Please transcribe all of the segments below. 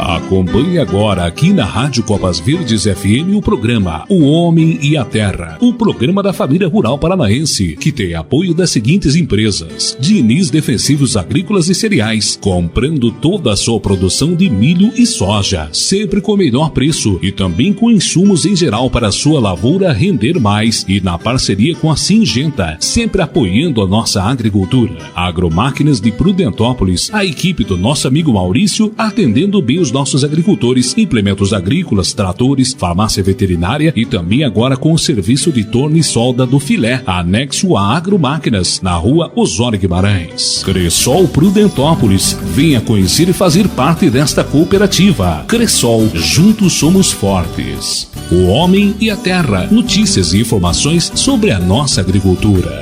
Acompanhe agora aqui na Rádio Copas Verdes FM o programa O Homem e a Terra, o programa da família rural paranaense, que tem apoio das seguintes empresas: Diniz Defensivos Agrícolas e Cereais, comprando toda a sua produção de milho e soja, sempre com o melhor preço e também com insumos em geral para a sua lavoura render mais, e na parceria com a Singenta, sempre apoiando a nossa agricultura. Agromáquinas de Prudentópolis, a equipe do nosso amigo Maurício atendendo bem os nossos agricultores, implementos agrícolas, tratores, farmácia veterinária e também agora com o serviço de torno e solda do Filé, anexo a Agromáquinas, na rua Osório Guimarães. Cressol Prudentópolis, venha conhecer e fazer parte desta cooperativa. Cressol, juntos somos fortes. O Homem e a Terra, notícias e informações sobre a nossa agricultura.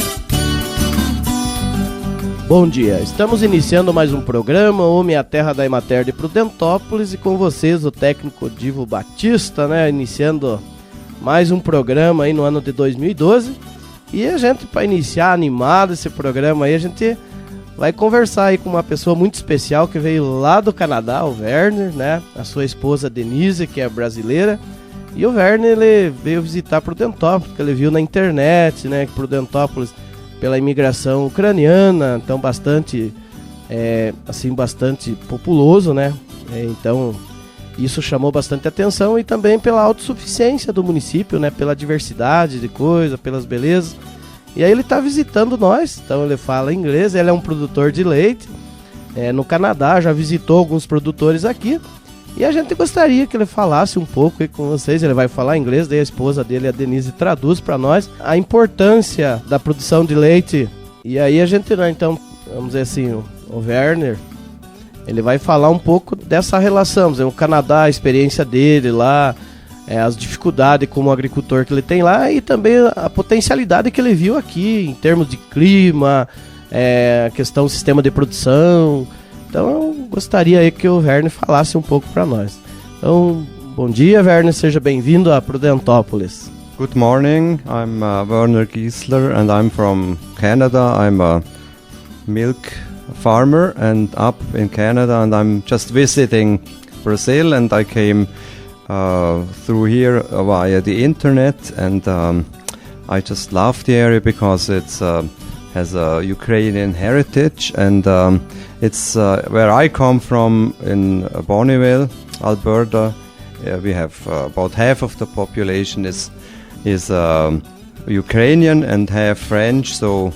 Bom dia, estamos iniciando mais um programa, Homem e a Terra da Emater de Prudentópolis, e com vocês o técnico Divo Batista, iniciando mais um programa aí no ano de 2012. E a gente, para iniciar animado esse programa aí, a gente vai conversar aí com uma pessoa muito especial que veio lá do Canadá, o Werner, a sua esposa Denise, que é brasileira. E o Werner, ele veio visitar Prudentópolis, porque ele viu na internet, que Prudentópolis, pela imigração ucraniana, então bastante populoso, então isso chamou bastante atenção, e também pela autossuficiência do município, pela diversidade de coisas, pelas belezas. E aí ele está visitando nós, então ele fala inglês, ele é um produtor de leite no Canadá, já visitou alguns produtores aqui, e a gente gostaria que ele falasse um pouco aí com vocês. Ele vai falar inglês, daí a esposa dele, a Denise, traduz para nós a importância da produção de leite. E aí a gente, então, vamos dizer assim, o Werner, ele vai falar um pouco dessa relação, o Canadá, a experiência dele lá, as dificuldades como agricultor que ele tem lá, e também a potencialidade que ele viu aqui em termos de clima, a questão do sistema de produção. Então eu gostaria aí que o Werner falasse um pouco para nós. Então, bom dia, Werner, seja bem-vindo a Prudentópolis. Good morning, I'm Werner Giesler and I'm from Canada. I'm a milk farmer and up in Canada, and I'm just visiting Brazil, and I came through here via the internet, and I just love the area because it's has a Ukrainian heritage, and it's where I come from in Bonneville, Alberta. We have about half of the population is Ukrainian and half French, so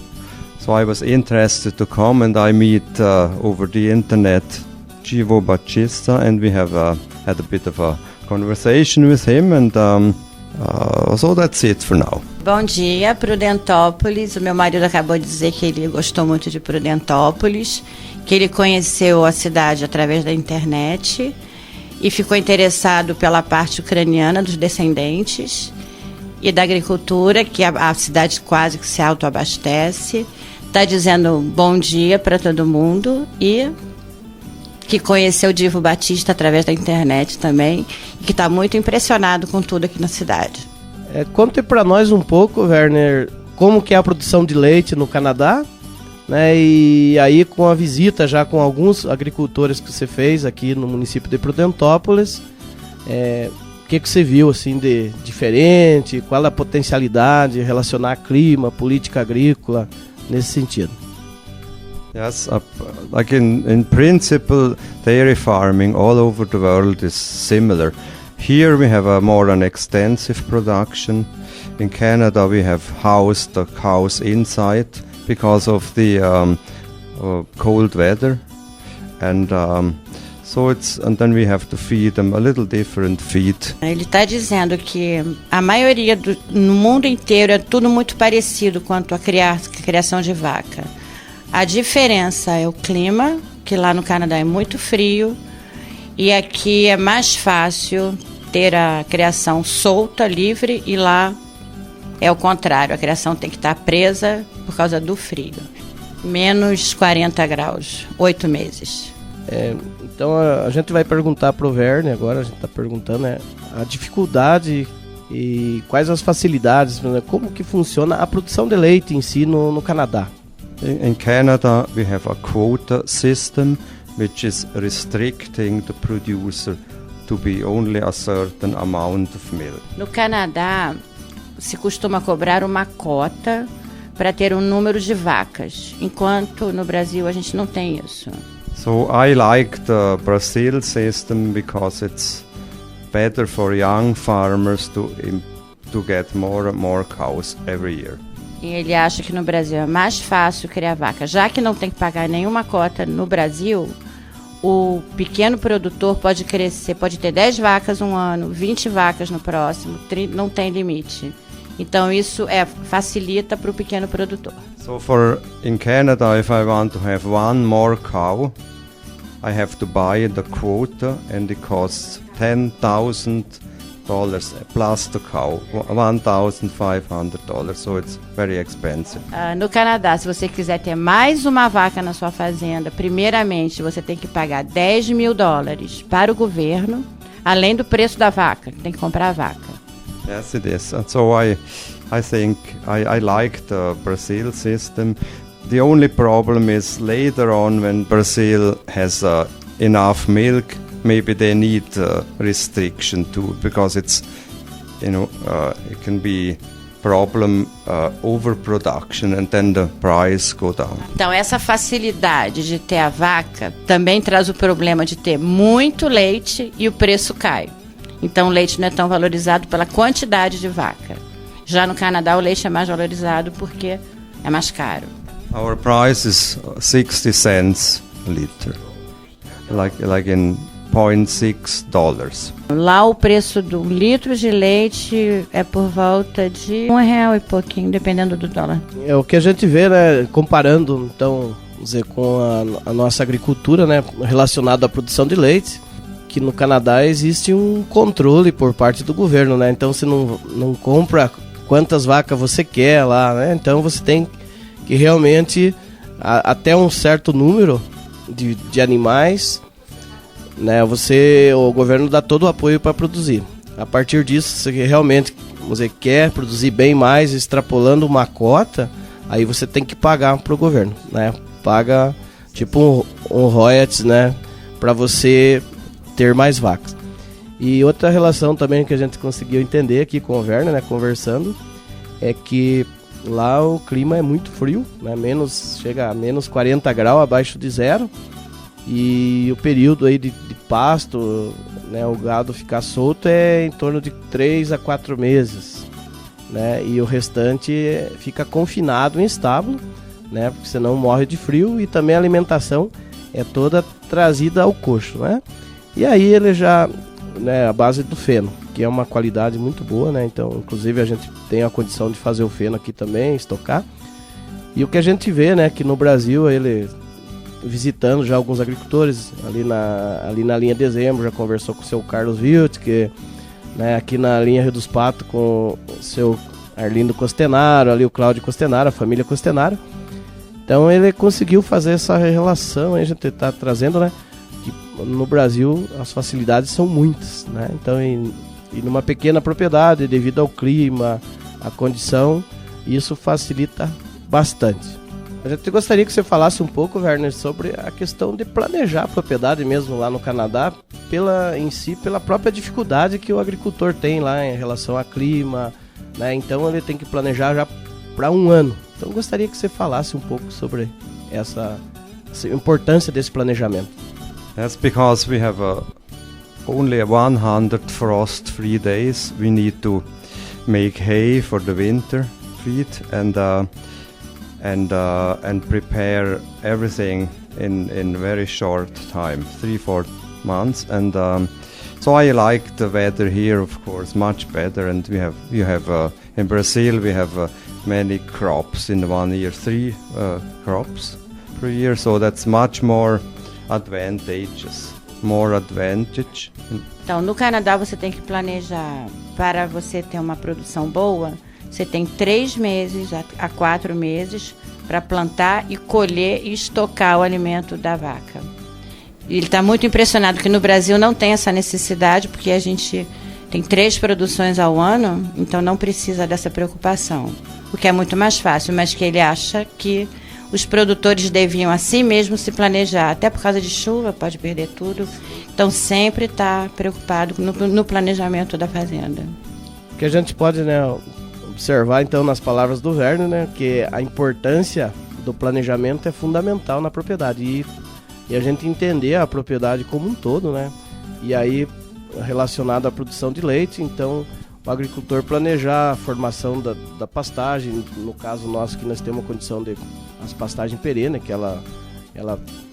I was interested to come, and I meet over the internet Divo Batista, and we have had a bit of a conversation with him, and so that's it for now. Bom dia, Prudentópolis. O meu marido acabou de dizer que ele gostou muito de Prudentópolis, que ele conheceu a cidade através da internet e ficou interessado pela parte ucraniana dos descendentes e da agricultura, que a cidade quase que se autoabastece. Está dizendo bom dia para todo mundo, e que conheceu o Divo Batista através da internet também, e que está muito impressionado com tudo aqui na cidade. Conte para nós um pouco, Werner, como que é a produção de leite no Canadá, e aí com a visita já com alguns agricultores que você fez aqui no município de Prudentópolis, o que você viu assim de diferente, qual a potencialidade de relacionar clima, política agrícola nesse sentido? Yes, like in principle, dairy farming all over the world is similar. Here we have an extensive production. In Canada we have housed the cows inside because of the cold weather, and then we have to feed them a little different feed. Ele está dizendo que a maioria no mundo inteiro é tudo muito parecido quanto à criação de vaca. A diferença é o clima, que lá no Canadá é muito frio, e aqui é mais fácil ter a criação solta, livre, e lá é o contrário, a criação tem que estar presa por causa do frio. Menos 40 graus, 8 meses. Então a gente vai perguntar para o Werner agora, a gente está perguntando a dificuldade e quais as facilidades, como que funciona a produção de leite em si no Canadá. In Canada we have a quota system, which is restricting the producer to be only a certain amount of milk. No Canadá, se costuma cobrar uma cota para ter um número de vacas, enquanto no Brasil a gente não tem isso. So I like the Brazil system because it's better for young farmers to get more and more cows every year. E ele acha que no Brasil é mais fácil criar vaca. Já que não tem que pagar nenhuma cota no Brasil, o pequeno produtor pode crescer, pode ter 10 vacas um ano, 20 vacas no próximo, não tem limite. Então isso facilita para o pequeno produtor. So in Canada, if I want to have one more cow, I have to buy the quota and it costs $10,000 plus the cow, $1,500. So it's very expensive. No Canadá, se você quiser ter mais uma vaca na sua fazenda, primeiramente você tem que pagar $10,000 para o governo, além do preço da vaca, tem que comprar a vaca. Yes, it is. And so I think I like the Brazil system. The only problem is later on when Brazil has enough milk, maybe they need restriction too, because it's, it can be problem overproduction and then the price go down. Então essa facilidade de ter a vaca também traz o problema de ter muito leite e o preço cai. Então o leite não é tão valorizado pela quantidade de vaca. Já no Canadá o leite é mais valorizado porque é mais caro. Our price is 60 cents a liter, like in $0.6. Lá o preço do litro de leite é por volta de R$1 e pouquinho, dependendo do dólar. É o que a gente vê, né, comparando então, dizer, com a nossa agricultura, né, relacionado à produção de leite, que no Canadá existe um controle por parte do governo, né? Então você não compra quantas vacas você quer lá, né? Então você tem que realmente até um certo número de animais, né? O governo dá todo o apoio para produzir. A partir disso, se realmente você quer produzir bem mais, extrapolando uma cota, aí você tem que pagar para o governo, né? Paga tipo um royalties, né? Para você ter mais vacas. E outra relação também que a gente conseguiu entender aqui com o Werner, né, conversando, é que lá o clima é muito frio, né, chega a menos 40 graus abaixo de zero, e o período aí de pasto, né, o gado ficar solto é em torno de 3 a 4 meses, né, e o restante fica confinado em estábulo, né, porque senão morre de frio, e também a alimentação é toda trazida ao coxo, né. E aí ele já, né, a base do feno, que é uma qualidade muito boa, né? Então, inclusive a gente tem a condição de fazer o feno aqui também, estocar. E o que a gente vê, né, que no Brasil, ele visitando já alguns agricultores ali na linha Dezembro, já conversou com o seu Carlos Wilt, que, né, aqui na linha Rio dos Patos com o seu Arlindo Costenaro, ali o Cláudio Costenaro, a família Costenaro. Então ele conseguiu fazer essa relação, a gente está trazendo, né? No Brasil as facilidades são muitas, né? Então e numa pequena propriedade, devido ao clima, à condição, isso facilita bastante. A gente gostaria que você falasse um pouco, Werner, sobre a questão de planejar a propriedade mesmo lá no Canadá, pela própria dificuldade que o agricultor tem lá em relação ao clima, né? Então ele tem que planejar já para um ano. Então gostaria que você falasse um pouco sobre essa importância desse planejamento. That's because we have only 100 frost-free days. We need to make hay for the winter feed and prepare everything in very short time, 3-4 months. And so I like the weather here, of course, much better. And you have in Brazil we have many crops in 1 year, 3 crops per year. So that's much more advantageous, more advantage. Então, no Canadá você tem que planejar para você ter uma produção boa. Você tem 3 meses a 4 meses para plantar e colher e estocar o alimento da vaca. Ele está muito impressionado que no Brasil não tem essa necessidade, porque a gente tem 3 produções ao ano, então não precisa dessa preocupação. O que é muito mais fácil, mas que ele acha que os produtores deviam assim mesmo se planejar, até por causa de chuva, pode perder tudo. Então sempre está preocupado no planejamento da fazenda. O que a gente pode, né, observar então nas palavras do Werner, né, que a importância do planejamento é fundamental na propriedade e a gente entender a propriedade como um todo, né? E aí relacionado à produção de leite, então o agricultor planejar a formação da pastagem, no caso nosso que nós temos a condição de as pastagens perenes, que ela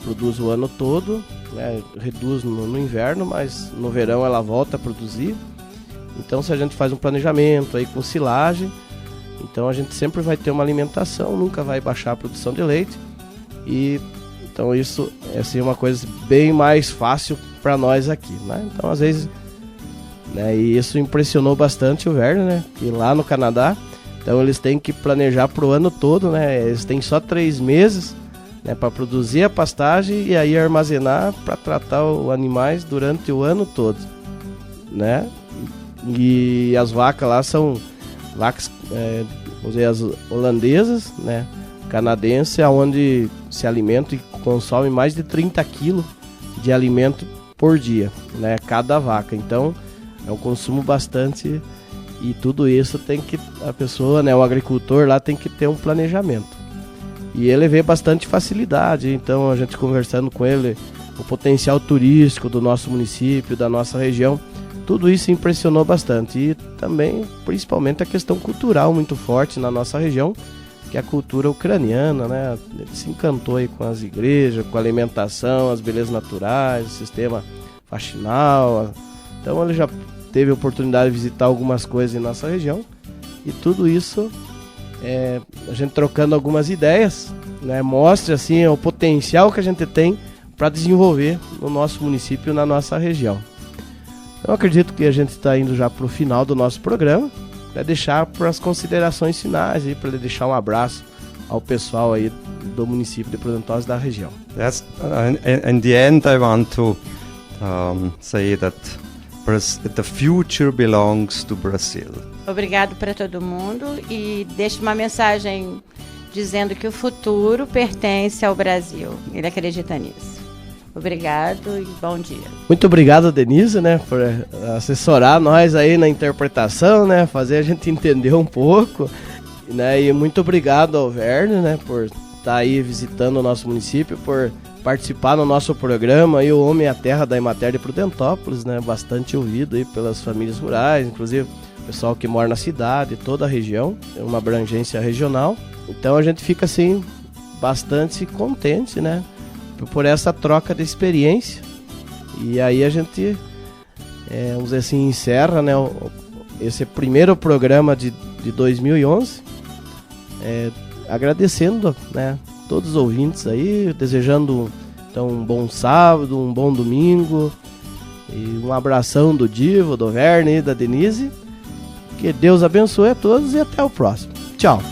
produz o ano todo, né? Reduz no inverno, mas no verão ela volta a produzir. Então se a gente faz um planejamento aí com silagem, então a gente sempre vai ter uma alimentação, nunca vai baixar a produção de leite. E então isso é assim, uma coisa bem mais fácil para nós aqui, né? Então às vezes, né, e isso impressionou bastante o Werner, né, que lá no Canadá, então eles têm que planejar para o ano todo, né? Eles têm só 3 meses, né, para produzir a pastagem e aí armazenar para tratar os animais durante o ano todo, né? E as vacas lá são vacas, vamos dizer, as holandesas, né, canadense, onde se alimenta e consome mais de 30 quilos de alimento por dia, né, cada vaca. Então é um consumo bastante, e tudo isso tem que a pessoa, né, o agricultor lá tem que ter um planejamento. E ele vê bastante facilidade, então a gente conversando com ele, o potencial turístico do nosso município, da nossa região, tudo isso impressionou bastante. E também, principalmente, a questão cultural muito forte na nossa região, que é a cultura ucraniana, né? Ele se encantou aí com as igrejas, com a alimentação, as belezas naturais, o sistema faxinal. Então ele já teve a oportunidade de visitar algumas coisas em nossa região. E tudo isso, a gente trocando algumas ideias, né? Mostra assim, o potencial que a gente tem para desenvolver no nosso município, na nossa região. Eu acredito que a gente está indo já para o final do nosso programa, para deixar para as considerações finais, para deixar um abraço ao pessoal aí do município de Prudentópolis, da região. Yes, in the end I want to say that the future belongs to Brazil. Obrigado para todo mundo e deixo uma mensagem dizendo que o futuro pertence ao Brasil. Ele acredita nisso. Obrigado e bom dia. Muito obrigado, Denise, né, por assessorar nós aí na interpretação, né, fazer a gente entender um pouco, né, e muito obrigado ao Werner, né, por estar aí visitando o nosso município, por participar no nosso programa aí, o Homem e a Terra da Emater de Prudentópolis, né, bastante ouvido aí pelas famílias rurais, inclusive o pessoal que mora na cidade, toda a região, é uma abrangência regional. Então a gente fica assim bastante contente, né, por essa troca de experiência. E aí a gente, vamos dizer assim, encerra, né, esse primeiro programa de 2011, agradecendo, né, todos os ouvintes aí, desejando então um bom sábado, um bom domingo, e um abração do Divo, do Werner e da Denise. Que Deus abençoe a todos e até o próximo. Tchau.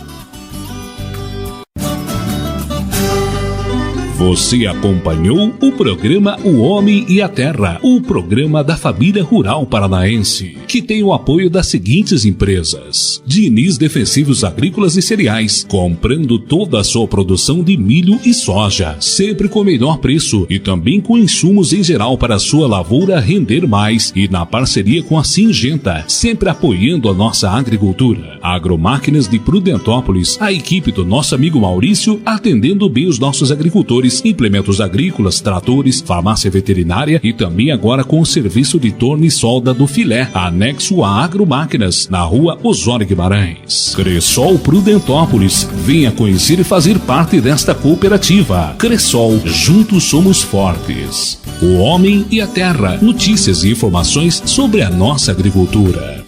Você acompanhou o programa O Homem e a Terra, o programa da família rural paranaense, que tem o apoio das seguintes empresas: Diniz Defensivos Agrícolas e Cereais, comprando toda a sua produção de milho e soja, sempre com o melhor preço e também com insumos em geral para a sua lavoura render mais, e na parceria com a Singenta, sempre apoiando a nossa agricultura. Agromáquinas de Prudentópolis, a equipe do nosso amigo Maurício atendendo bem os nossos agricultores, implementos agrícolas, tratores, farmácia veterinária e também agora com o serviço de torno e solda do filé, anexo a Agromáquinas, na rua Osório Guimarães. Cressol Prudentópolis, venha conhecer e fazer parte desta cooperativa. Cressol, juntos somos fortes. O Homem e a Terra, notícias e informações sobre a nossa agricultura.